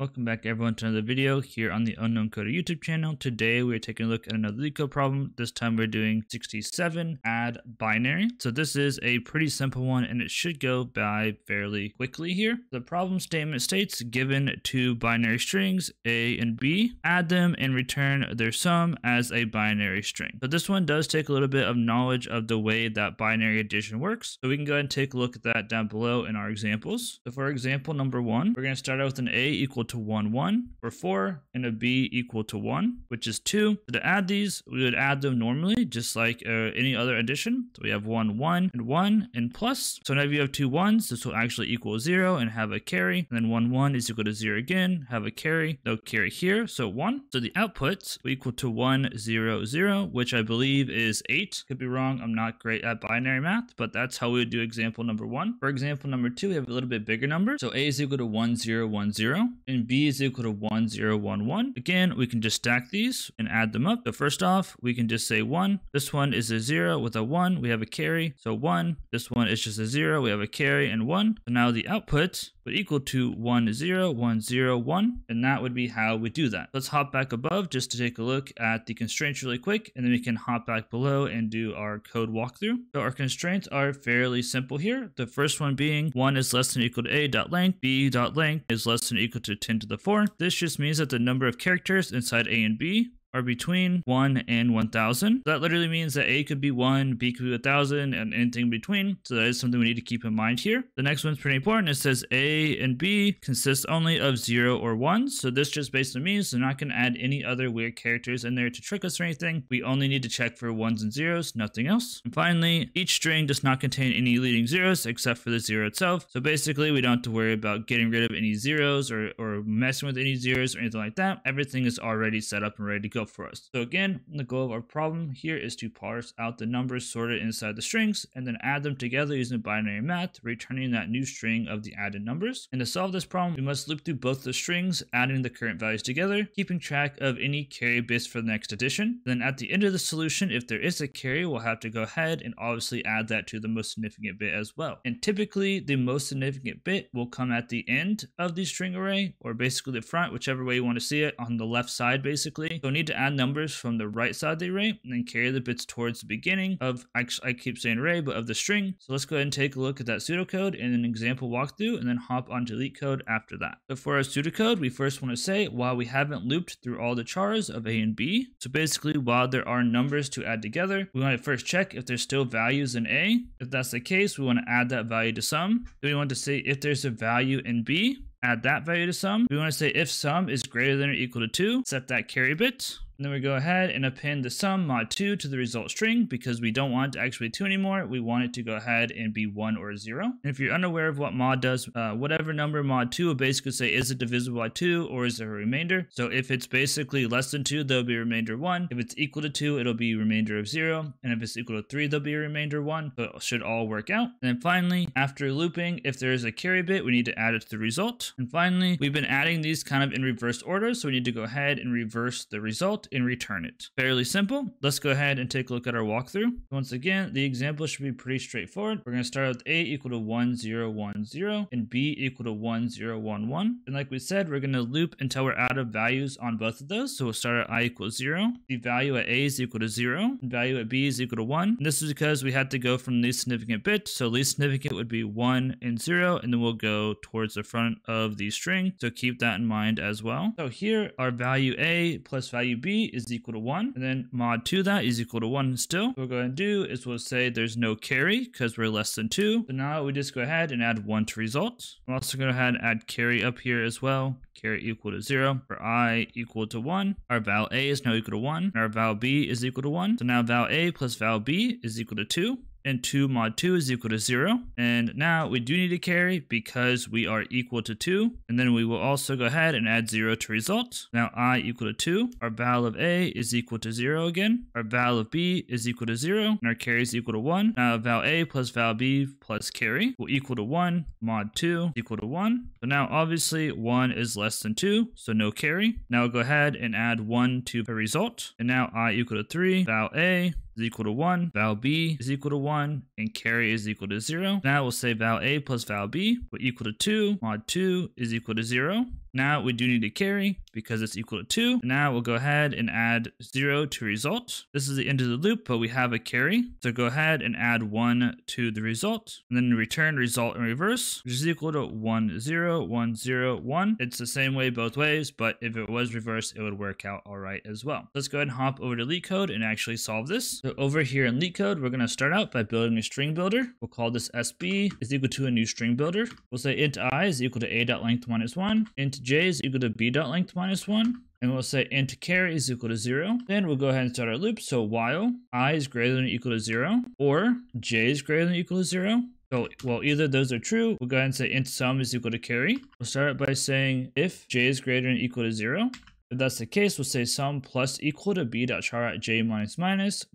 Welcome back everyone to another video here on the Unknown Coder YouTube channel. Today we're taking a look at another LeetCode problem. This time we're doing 67 add binary. So this is a pretty simple one and it should go by fairly quickly here. The problem statement states given two binary strings A and B, add them and return their sum as a binary string. So this one does take a little bit of knowledge of the way that binary addition works. So we can go ahead and take a look at that down below in our examples. So for example number 1, we're going to start out with an A equal to 1, 1, or 4, and a B equal to 1, which is 2. So to add these, we would add them normally, just like any other addition. So we have 1, 1, and plus. So now if you have two 1s, this will actually equal 0 and have a carry. And then 1, 1 is equal to 0 again, have a carry, no carry here, so 1. So the outputs will equal to 1, 0, 0, which I believe is 8. Could be wrong, I'm not great at binary math, but that's how we would do example number 1. For example number 2, we have a little bit bigger number. So A is equal to 1, 0, 1, 0, and B is equal to 1, 0, 1, 1. Again, we can just stack these and add them up. So first off, we can just say 1. This one is a 0 with a 1. We have a carry. So 1. This one is just a 0. We have a carry and 1. So now the output would equal to 1, 0, 1, 0, 1. And that would be how we do that. Let's hop back above just to take a look at the constraints really quick. And then we can hop back below and do our code walkthrough. So our constraints are fairly simple here. The first one being 1 is less than or equal to a.length, b.length is less than or equal to 10 to the 4. This just means that the number of characters inside A and B are between 1 and 1000. That literally means that A could be 1, B could be 1000, and anything in between. So that is something we need to keep in mind here. The next one's pretty important. It says A and B consist only of 0 or 1. So this just basically means they're not going to add any other weird characters in there to trick us or anything. We only need to check for 1s and 0s, nothing else. And finally, each string does not contain any leading zeros except for the 0 itself. So basically, we don't have to worry about getting rid of any zeros or messing with any zeros or anything like that. Everything is already set up and ready to go for us. So again, the goal of our problem here is to parse out the numbers sorted inside the strings and then add them together using binary math, returning that new string of the added numbers. And to solve this problem, we must loop through both the strings, adding the current values together, keeping track of any carry bits for the next addition. Then at the end of the solution, if there is a carry, we'll have to go ahead and obviously add that to the most significant bit as well. And typically the most significant bit will come at the end of the string array, or basically the front, whichever way you want to see it, on the left side basically. So we need to add numbers from the right side of the array and then carry the bits towards the beginning of, actually I keep saying array, but of the string. So let's go ahead and take a look at that pseudocode in an example walkthrough and then hop onto LeetCode after that. So for our pseudocode, we first want to say while we haven't looped through all the chars of A and B, so basically while there are numbers to add together, we want to first check if there's still values in A. If that's the case, we want to add that value to sum. Then we want to say if there's a value in B, add that value to sum. We want to say if sum is greater than or equal to 2, set that carry bit. And then we go ahead and append the sum mod 2 to the result string because we don't want it to actually be 2 anymore. We want it to go ahead and be 1 or 0. And if you're unaware of what mod does, whatever number mod 2 will basically say is it divisible by 2 or is there a remainder. So if it's basically less than 2, there'll be a remainder 1. If it's equal to 2, it'll be a remainder of 0. And if it's equal to 3, there'll be a remainder 1. So it should all work out. And then finally, after looping, if there is a carry bit, we need to add it to the result. And finally, we've been adding these kind of in reverse order. So we need to go ahead and reverse the result and return it. Fairly simple. Let's go ahead and take a look at our walkthrough. Once again, the example should be pretty straightforward. We're going to start with A equal to 1, 0, 1, 0 and B equal to 1, 0, 1, 1. And like we said, we're going to loop until we're out of values on both of those. So we'll start at I equals 0. The value at A is equal to 0. And value at B is equal to 1. And this is because we had to go from least significant bit. So least significant would be 1 and 0. And then we'll go towards the front of the string. So keep that in mind as well. So here our value A plus value B is equal to 1, and then mod 2 that is equal to 1 still. What we're going to do is we'll say there's no carry because we're less than 2. So now we just go ahead and add 1 to result. I'm also going to go ahead and add carry up here as well. Carry equal to 0 for I equal to 1. Our val A is now equal to 1. And our val B is equal to 1. So now val A plus val B is equal to 2. And 2 mod 2 is equal to 0. And now we do need a carry because we are equal to 2. And then we will also go ahead and add 0 to result. Now I equal to 2. Our val of A is equal to 0 again. Our val of B is equal to 0. And our carry is equal to 1. Now val A plus val B plus carry will equal to 1. Mod 2 equal to 1. So now obviously 1 is less than 2. So no carry. Now we'll go ahead and add 1 to the result. And now I equal to 3. Val A is equal to 1, val b is equal to 1, and carry is equal to 0. Now we'll say val a plus val b will equal to 2, mod 2 is equal to 0. Now we do need a carry because it's equal to 2. Now we'll go ahead and add 0 to result. This is the end of the loop, but we have a carry. So go ahead and add 1 to the result, and then return result in reverse, which is equal to 1 0 1 0 1. It's the same way both ways, but if it was reversed, it would work out all right as well. Let's go ahead and hop over to LeetCode and actually solve this. So over here in LeetCode, we're going to start out by building a string builder. We'll call this SB is equal to a new string builder. We'll say int I is equal to a.length minus 1, int j is equal to b.length minus 1, and we'll say int carry is equal to 0. Then we'll go ahead and start our loop. So while I is greater than or equal to 0, or j is greater than or equal to 0. So while either of those are true, we'll go ahead and say int sum is equal to carry. We'll start by saying if j is greater than or equal to 0. If that's the case, we'll say sum plus equal to b.char at j minus minus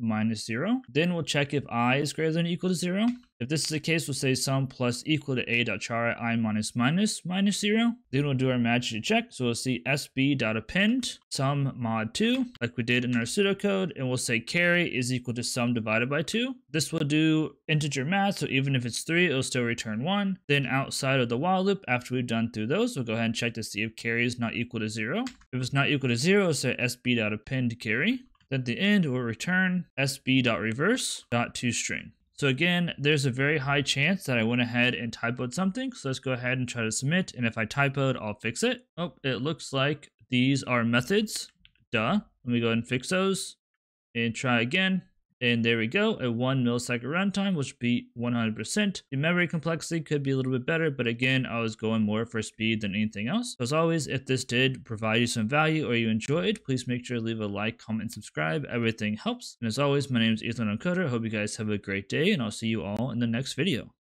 0. Then we'll check if I is greater than or equal to 0. If this is the case, we'll say sum plus equal to a.char at I minus 0. Then we'll do our magic check. So we'll see sb.append sum mod 2, like we did in our pseudocode, and we'll say carry is equal to sum divided by 2. This will do integer math, so even if it's 3, it'll still return 1. Then outside of the while loop, after we've done through those, we'll go ahead and check to see if carry is not equal to 0. If it's not equal to 0, we'll say sb.append carry. Then at the end, we'll return sb.reverse.toString. So again, there's a very high chance that I went ahead and typoed something. So let's go ahead and try to submit. And if I typoed, I'll fix it. Oh, it looks like these are methods. Duh. Let me go ahead and fix those and try again. And there we go, a 1 millisecond runtime, which would be 100%. The memory complexity could be a little bit better, but again, I was going more for speed than anything else. So as always, if this did provide you some value or you enjoyed, please make sure to leave a like, comment, and subscribe. Everything helps. And as always, my name is Ethan Uncoder. I hope you guys have a great day, and I'll see you all in the next video.